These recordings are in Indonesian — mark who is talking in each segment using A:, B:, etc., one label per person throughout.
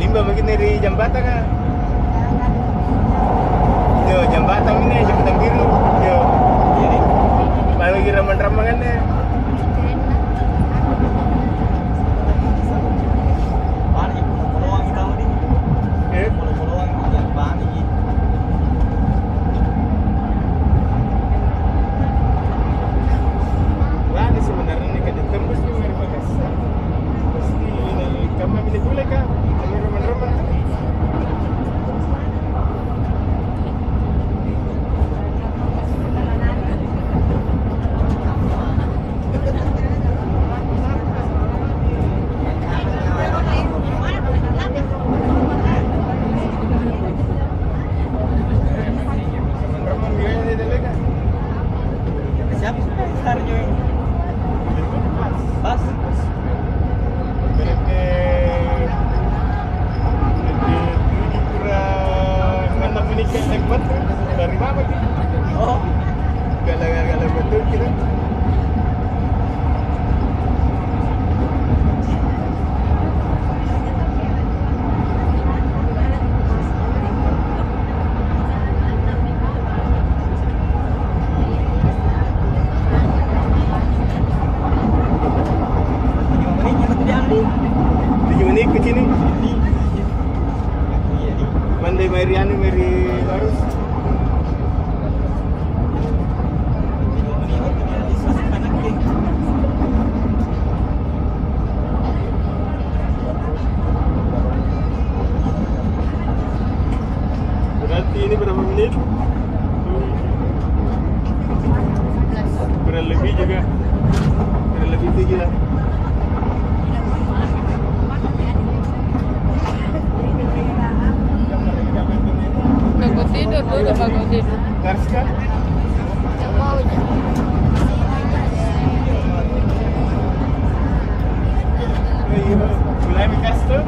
A: Timba mungkin dari jembatan kan? Yo jembatan ini jembatan biru. Yo. Malah lagi ramang-ramang kan ya. Ini berapa menit? Kurang lebih juga. Kurang lebih 7 lah.
B: Bagus tidur dulu, bagus tidur.
A: Garis kan?
B: Yang mau aja.
A: Mulai bekas tuh.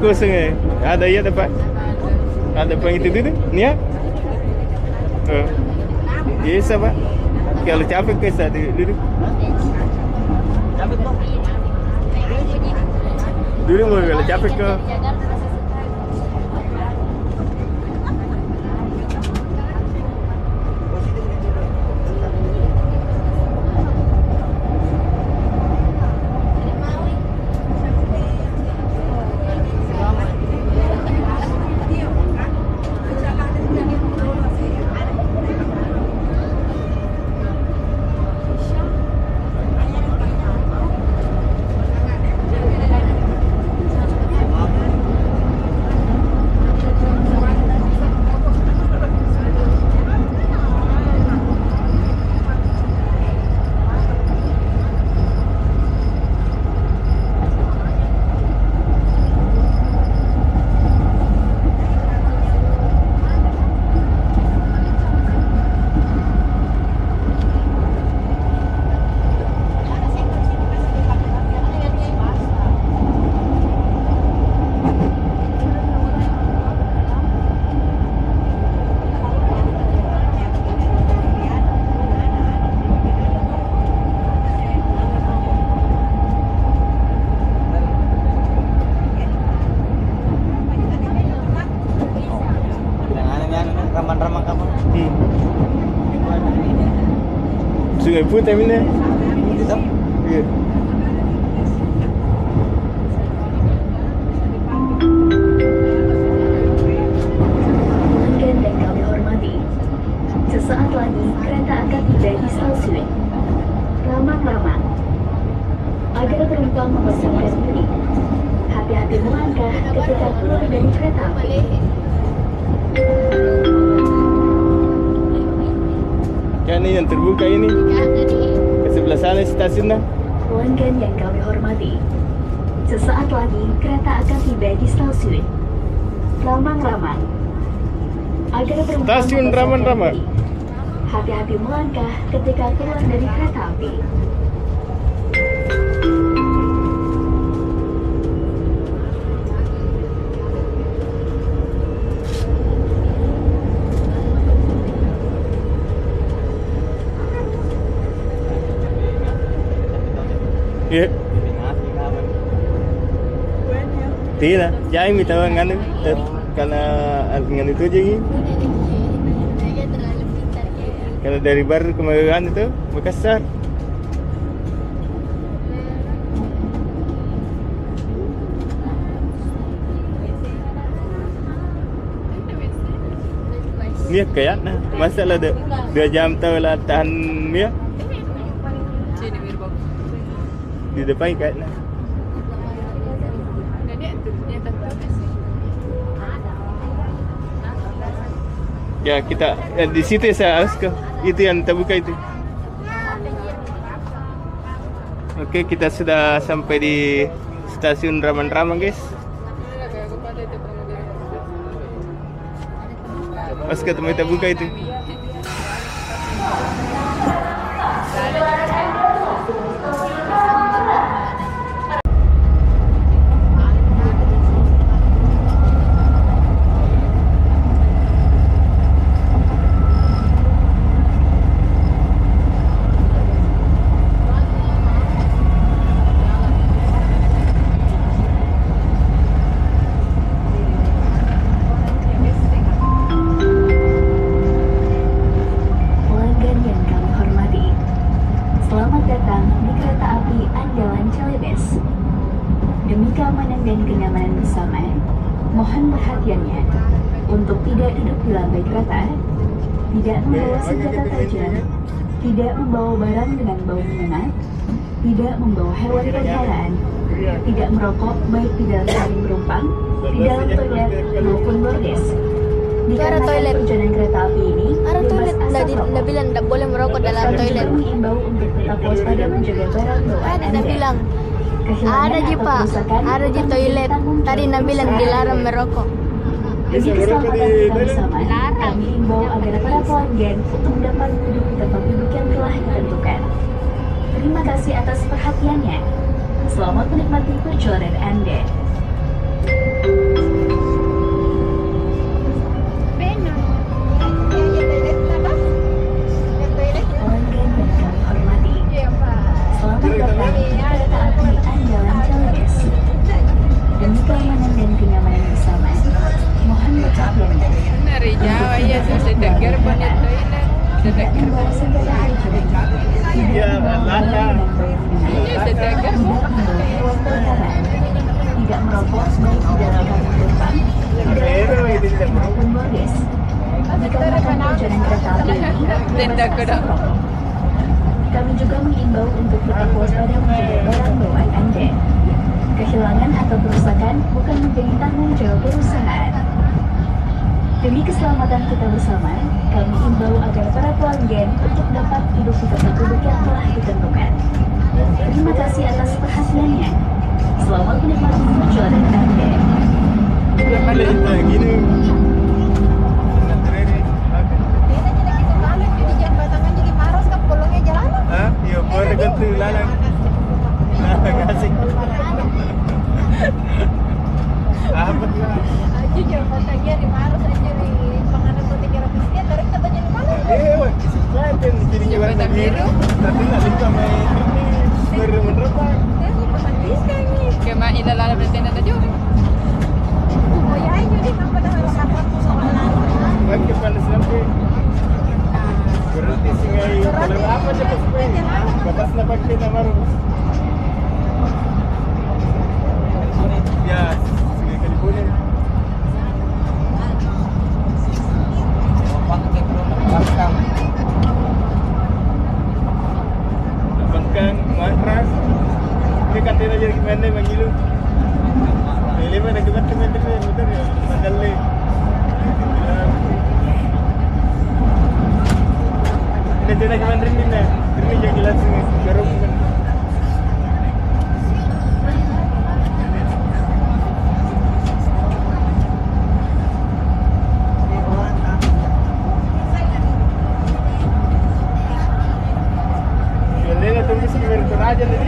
A: Kosong eh. Ada ya dapat. Ada apa itu tu? Ni ya? Oh. Yes apa? Kalau capek ke sana dulu. Capek kok. Dulu mau kalau capek ke. putih ini. Iya.
C: Pelanggan yang kami hormati, sesaat lagi kereta akan tiba di stasiun Ramang-Ramang. Agar penumpang mempersiapkan diri, hati-hati melangkah ketika keluar dari kereta api.
A: Kan ini yang terbuka ini. Ke sebelah sana stasiunnya.
C: Pelanggan yang kami hormati, sesaat lagi kereta akan tiba di stasiun Ramang-Ramang. Agar penumpang
A: Stasiun
C: mempersiapkan
A: Ramang-Ramang.
C: diri, hati-hati melangkah ketika keluar dari kereta api.
A: Iya. Tidak, jangan minta nganu karena nganu itu aja gitu. Kalau dari baru ke Magelang itu Makassar. Ni kayak nah, masalah ada 2 jam tahu lah tahan ni
B: Sini biar bagus.
A: di depan kayak nah.
B: Dan dia tuh dia tak tahu sih.
A: Ya kita di situ saya harus ke itu yang terbuka itu. Oke, kita sudah sampai di stasiun Ramang-Ramang, guys. Pas ketemu terbuka itu.
C: Pelanggan yang kami hormati, selamat datang di kereta api andalan Celebes. Demi keamanan dan kenyamanan bersama, mohon perhatiannya untuk tidak duduk di lantai kereta, tidak membawa senjata tajam, tidak membawa barang dengan bau menyengat, tidak membawa hewan peliharaan, tidak merokok baik di dalam cabin penumpang, di dalam toilet maupun bordes. Dikarenakan
D: toilet.
C: perjalanan kereta api ini
D: Ada
C: bebas
D: toilet,
C: asap rokok,
D: Nda bilang ndak boleh merokok dalam
C: kami
D: toilet.
C: juga mengimbau untuk tetap waspada menjaga barang bawaan
D: Ada Nda
C: Anda.
D: bilang,
C: Kehilangan
D: ada ji
C: atau
D: pak,
C: kerusakan
D: ada ji
C: bukan
D: toilet.
C: tanggung
D: Tadi
C: jawab
D: Nda bilang
C: perusahaan.
D: dilarang merokok.
C: Demi keselamatan kita bersama, kami himbau agar para pelanggan untuk dapat duduk di tempat duduk yang telah ditentukan. Terima kasih atas perhatiannya. Selamat menikmati perjalanan Anda. Pelanggan yang kami hormati, selamat datang di kereta api andalan Celebes. Demi keamanan dan kenyamanan bersama, mohon perhatiannya.
B: Dari Jawa ya sudah gerbang itu toilet. Sudah
C: Tidak membawa senjata tajam,
A: Ya,
C: tidak membawa barang dengan bau menyengat,
B: sudah
C: tidak membawa hewan peliharaan, tidak merokok baik di dalam kabin penumpang, di dalam toilet maupun bordes. Dikarenakan perjalanan kereta api ini bebas asap rokok. Kami juga mengimbau untuk tetap waspada menjaga barang bawaan Anda. Kehilangan atau kerusakan bukan menjadi tanggung jawab perusahaan. Demi keselamatan kita bersama, kami himbau agar para pelanggan untuk dapat duduk di tempat duduk yang telah ditentukan. Terima kasih atas perhatiannya. Selamat menikmati perjalanan Anda.
A: Ada itu gini. Hah? Iya, boleh ganti lalang. Nah, kasih. Apa tuh? Eh, wah, selatan jadinya warna biru. Tapi nak lupa main ini bermenerpa.
B: Kema ila lala berarti nanda juga.
A: Kan panas sampai berhenti singai kalau apa cepat supaya jalan sini Garut kan. Jalan tunggu sini Garut aja tadi.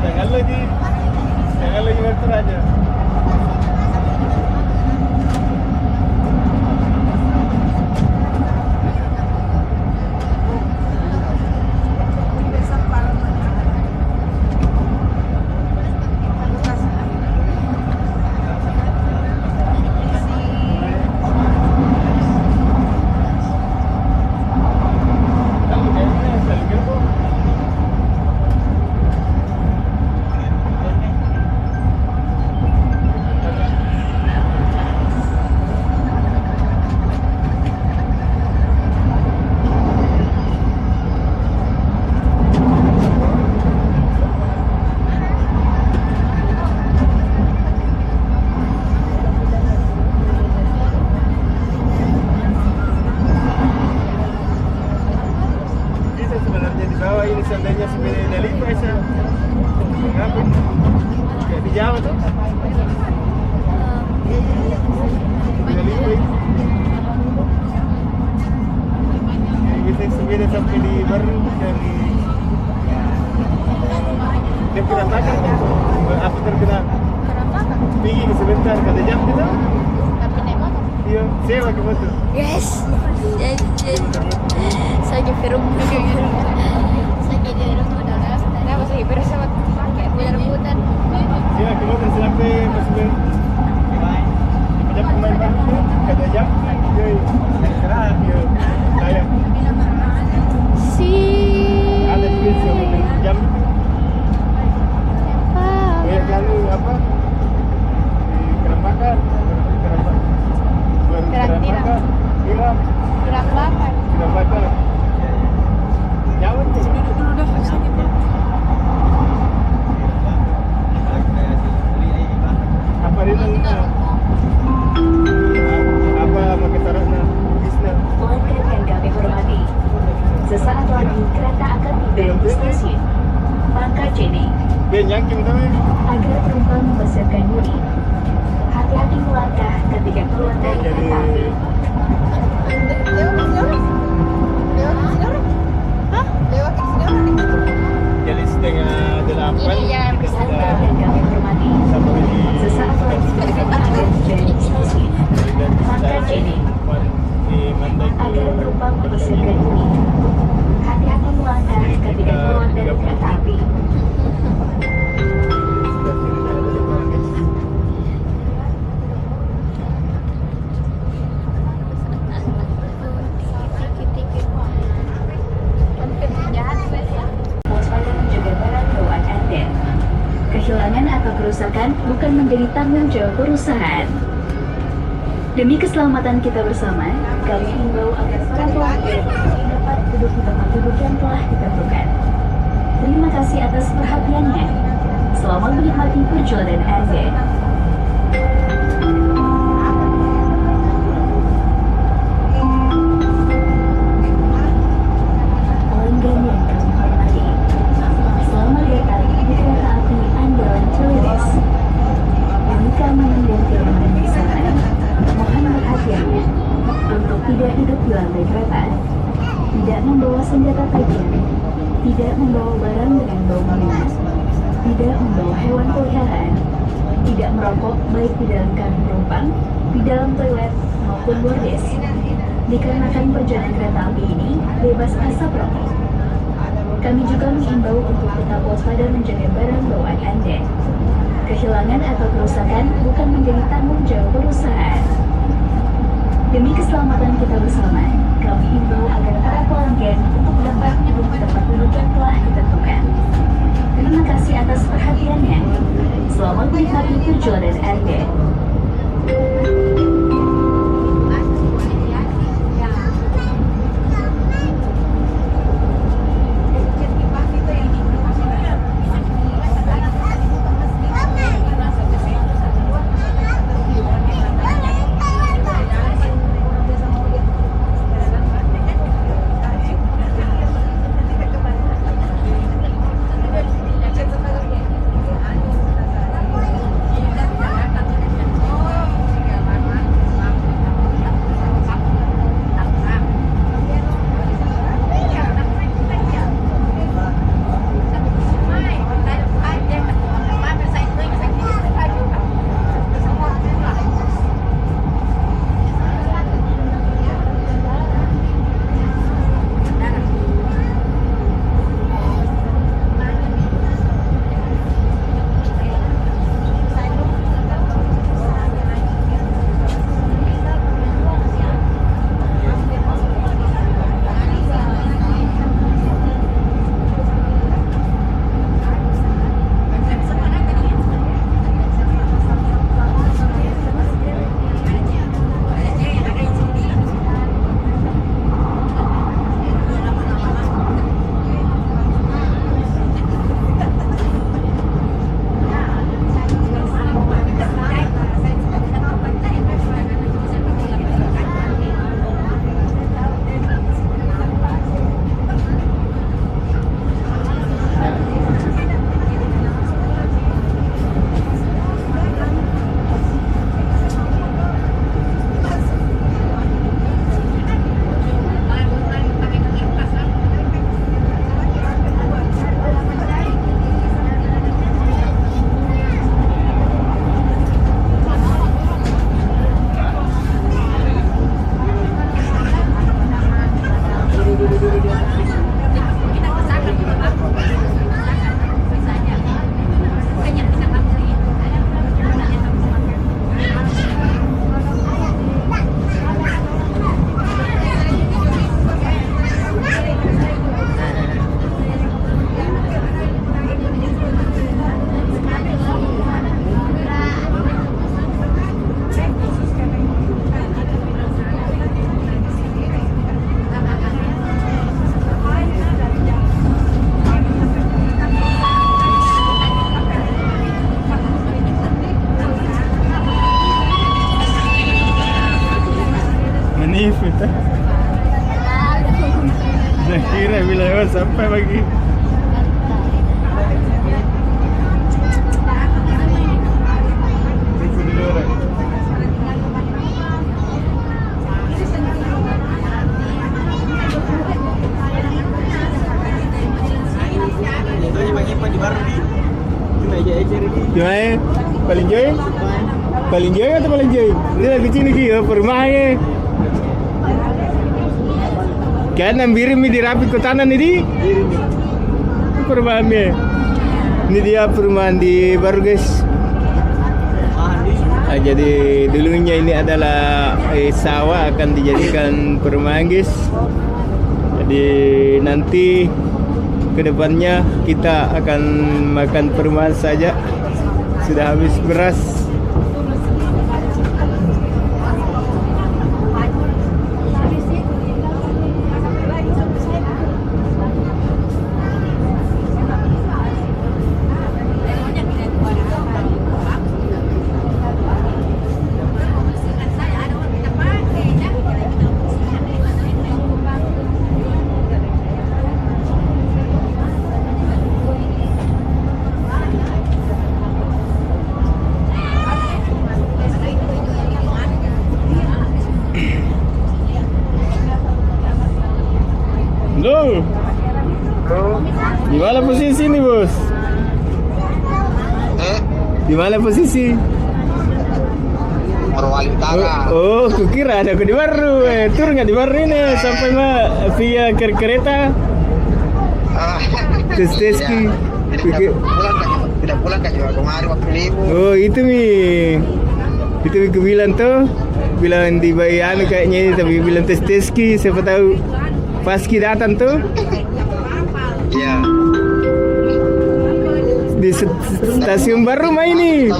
A: Jangan lagi Garut aja. Ini seandainya sebenarnya dari Faisal. Ngapain? Kayak di Jawa tuh. Dari kita sebenarnya sampai di Baru dari dia berantakan kan? Apa terkenal? Pergi sebentar, kata jam kita. Iya, sewa ke motor.
D: Yes. Saya Peru. Kenapa sih bersama pakai rebutan?
A: Iya, ke motor sampai masuk jam pemain baru kata jam. Yoi, istirahat yo. Saya. Ada duit sama jam. Banyak lalu apa? Di Keramakan. Keramakan. Hilang. Keramakan. Jauh tuh.
B: Duduk sakit.
A: Apa itu? Apa pakai taruhnya? Bisnis.
C: Pelanggan yang kami hormati, sesaat lagi kereta akan tiba di stasiun Pangkajene.
A: Benyang kita nih.
C: Agar penumpang mempersiapkan diri, hati-hati melangkah ketika keluar dari kereta api.
A: Jadi setengah 8 kita sudah
C: Pelanggan yang kami hormati,
A: sampai di
C: sesaat lagi kereta akan tiba di stasiun Pangkajene.
A: di Mandai.
C: Agar penumpang mempersiapkan diri, hati-hati melangkah ketika keluar dari kereta api. Waspada menjaga barang bawaan Anda. Kehilangan atau kerusakan bukan menjadi tanggung jawab perusahaan. Demi keselamatan kita bersama, kami himbau agar para pelanggan dapat duduk di tempat duduk yang telah ditentukan. Terima kasih atas perhatiannya. Selamat menikmati perjalanan Anda. Pelanggan yang kami hormati, selamat datang di kereta api andalan Ciledug. Demi keamanan dan kenyamanan bersama, mohon perhatiannya untuk tidak duduk di lantai kereta, tidak membawa senjata tajam, tidak membawa barang dengan bau menyengat, tidak membawa hewan peliharaan, tidak merokok baik di dalam kabin penumpang, di dalam toilet maupun bordes. Dikarenakan perjalanan kereta api ini bebas asap rokok. Kami juga mengimbau untuk tetap waspada menjaga barang bawaan Anda. Kehilangan atau kerusakan bukan menjadi tanggung jawab perusahaan. Demi keselamatan kita bersama, kami himbau agar para pelanggan untuk dapat duduk di tempat duduk yang telah ditentukan. Terima kasih atas perhatiannya. Selamat menikmati perjalanan Anda.
A: lift itu. Saya kira bila sampai pagi. Tunggu dulu orang. Gimana? Paling joy? Paling joy atau paling joy? Ini lagi sini ki, perumahannya. Kan ambirin mi dirapi kotanan ini. Perumahannya. Ini dia perumahan di baru guys. Jadi dulunya ini adalah sawah akan dijadikan perumahan guys. Jadi nanti kedepannya kita akan makan perumahan saja. Sudah habis beras. Loh, di mana posisi nih bos? Di mana posisi?
E: Morowali Utara.
A: Oh, kukira ada di baru. Turun nggak di baru ini sampai via kereta? Teski.
E: Tidak pulang kan juga kemarin waktu libur.
A: Oh itu mi bilang tuh, bilang di bayan kayaknya ini tapi bilang teski siapa tahu. Paski datang tuh.
E: Iya.
A: Di stasiun baru mah ini.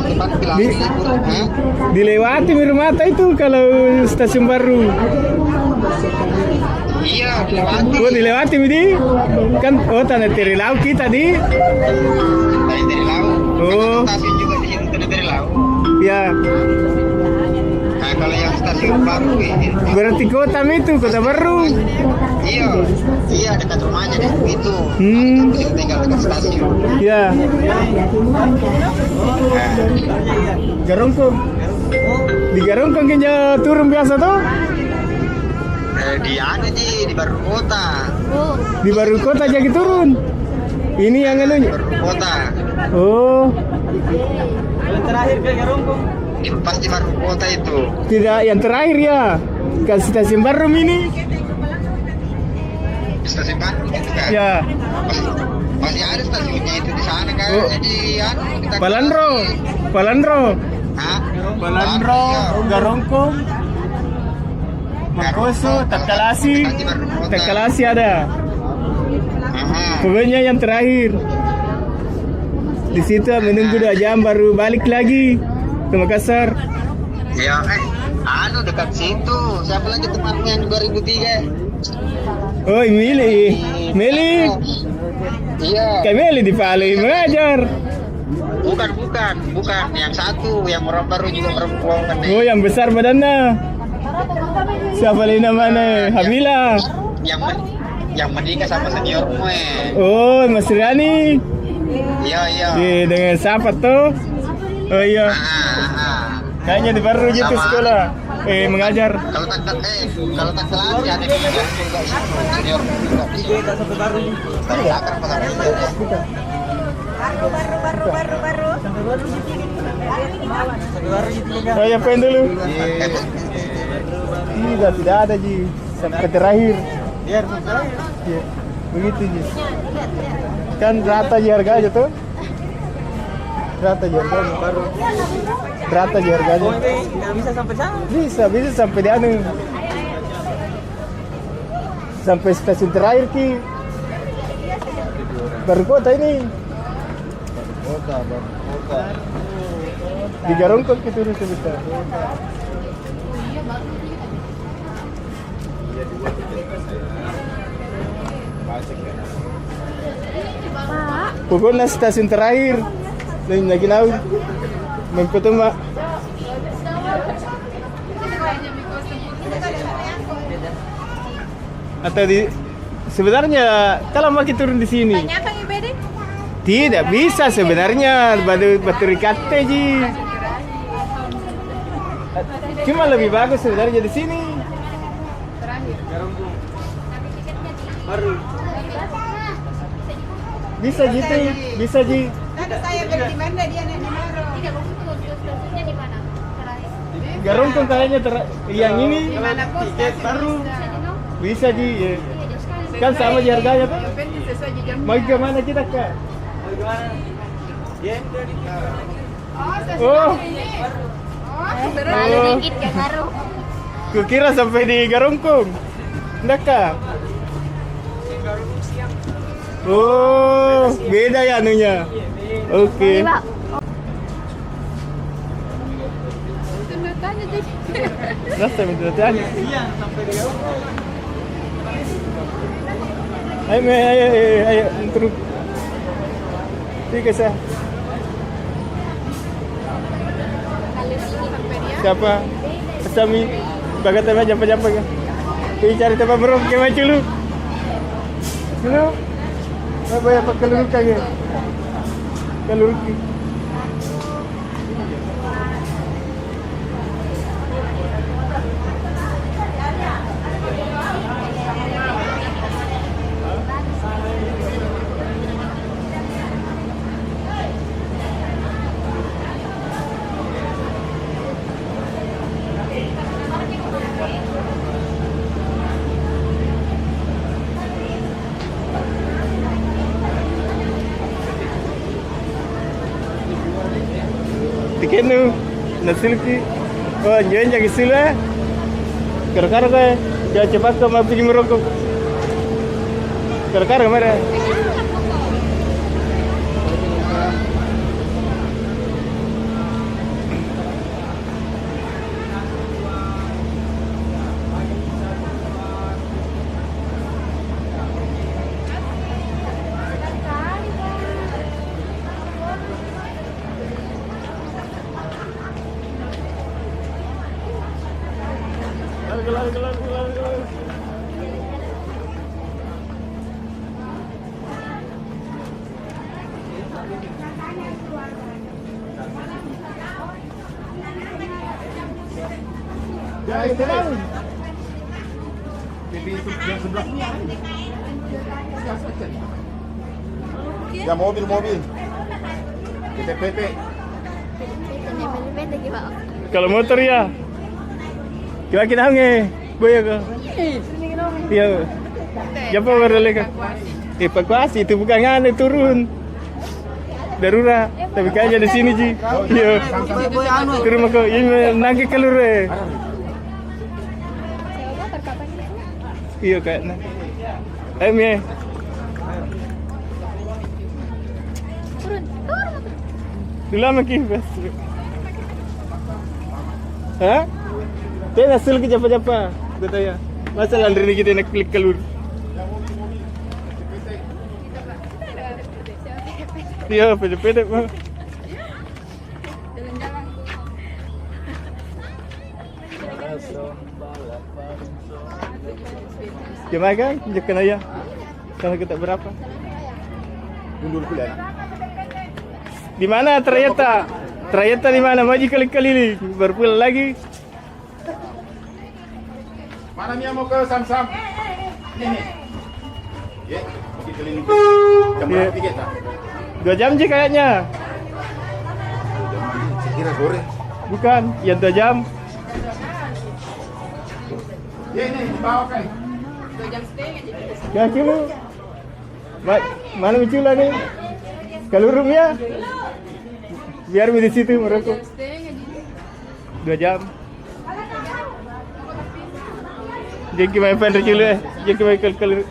A: Dilewati Mirmata itu kalau stasiun baru.
E: Iya, dilewati.
A: Oh dilewati Midi. Kan tanah Terilau kita di.
E: Dari laut.
A: Oh.
E: Stasiun juga di situ dari laut.
A: Ya.
E: Nah, kalau yang stasiun baru ini.
A: Berarti kota itu kota baru.
E: Iya dekat rumahnya deh itu. Tinggal dekat stasiun.
A: Ya. Garongkong. Di Garongkong kayaknya turun biasa tuh.
E: Di di baru kota.
A: Di baru kota jadi turun. Ini yang anunya.
E: Baru kota.
A: Oh.
F: Yang terakhir ke Garongkong.
E: Pasti baru kota itu.
A: Tidak yang terakhir ya. Ke stasiun baru ini.
E: Stasiun baru gitu kan?
A: Ya.
E: Masih ada stasiunnya itu di sana kan?
A: Oh.
E: Jadi kita
A: Palandro.
E: Hah?
A: Palandro, Garongkong, Makoso, Takalasi ada. Pokoknya yang terakhir. Di situ menunggu 2 jam baru balik lagi ke Makassar.
E: Ya, dekat situ. Siapa lagi temanmu yang 2003?
A: Oh, Meli.
E: Iya.
A: Kayak Meli di Palu mengajar.
E: Bukan. Yang satu, yang orang baru juga perempuan.
A: Oh, yang besar badannya. Siapa lagi namanya? Habila.
E: Yang menikah sama seniormu
A: Oh, Mas Rani.
E: Iya.
A: Dengan siapa tuh? Oh iya. Kayaknya di baru aja ke sekolah. Mengajar.
E: Kalau tak salah ada di senior juga.
F: Kita sampai baru nih.
E: Baru akar pasar ini.
A: Oh ya pen dulu. Tidak ada Ji. Sampai terakhir.
F: Biar sampai.
A: Iya. Begitu Ji. Kan rata Ji harganya tuh. Rata Ji harganya. Rata Ji harganya.
F: Oh, ini nggak bisa sampai sana.
A: Bisa sampai di anu. Sampai stasiun terakhir Ki. Baru kota ini. Baru kota. Di Garongkong kita turun sebentar. Pokoknya stasiun terakhir. Dan lagi naik. Mempetuma. Atau di sebenarnya kalau mau kita turun di sini.
B: Tanya Bang IBD.
A: Tidak bisa sebenarnya batu rikate ji. Cuma lebih bagus sebenarnya di sini.
F: Baru.
A: Bisa gitu, bisa ji.
B: Tadi saya beli di mana dia nih di mana?
D: Tidak maksudku stasiunnya di mana? Terakhir.
A: Garongkong kayaknya yang ini
B: Di mana kok?
F: Tiket baru.
A: bisa ji. Ya. Kan sama ji harganya tuh.
B: Penting sesuai jam.
A: Mau ke mana kita kak?
F: Mau gimana? Ya, dari
B: Oh, stasiun
A: Oh,
B: ini. Oh,
D: Terlalu
A: Oh.
D: dikit gak ngaruh.
A: kukira sampai di Garongkong. Enggak kak? Oh, beda ya anunya. Oke.
D: Ini, Pak.
B: tanya jadi.
A: Rasa minta tanya.
F: Iya, sampai di Garongkong.
A: Ayo, terus. Tiga sah. Siapa? Sami. Bagat tema jampa-jampa kan. Pergi cari tempat merok ke macam lu. Lu. Apa ya pak keluruk kagak? Keluruk. Tikenu, nasil ki, oh jangan jadi sila, kar-kar ke, jangan cepat ke mau pergi merokok, kar-kar kemana? Ya, itu kan.
G: TV itu yang sebelah. Ya mobil. PT.
D: Pendek gimana?
A: Kalau motor ya, kira kita nge, boya ke? Iya. Siapa berleka? Evakuasi itu bukan ngane turun. Darurat, tapi kayaknya di sini ji. Iya. Turun mako, ini nangke keluar. Iya kayaknya. Ayo Mie. Dulu lagi bas. Hah? Dia hasil ke japa-japa. Kata ya. Masa landri ni kita nak klik keluar. Iya, pede-pede mah. Gimana kan? Tunjukkan aja. Kalau kita berapa?
G: Mundur pula.
A: Di mana trayekta? Trayekta di mana? Maju kali-kali berpulang lagi.
G: Mana Mia mau ke Samsam? Ini. Ya, kita keliling. Jam
A: Iya.
G: berapa kita?
A: 2 jam sih kayaknya.
G: Kira sore.
A: Bukan, yang 2 jam.
G: Ya ini bawa kan.
B: 2 jam setengah jadi.
A: Ya kilo. Mana Micula nih? Kelurum ya. Biar di situ merokok.
B: Setengah jadi.
A: 2 jam. Jadi gimana pandai kilo Jadi gimana kalau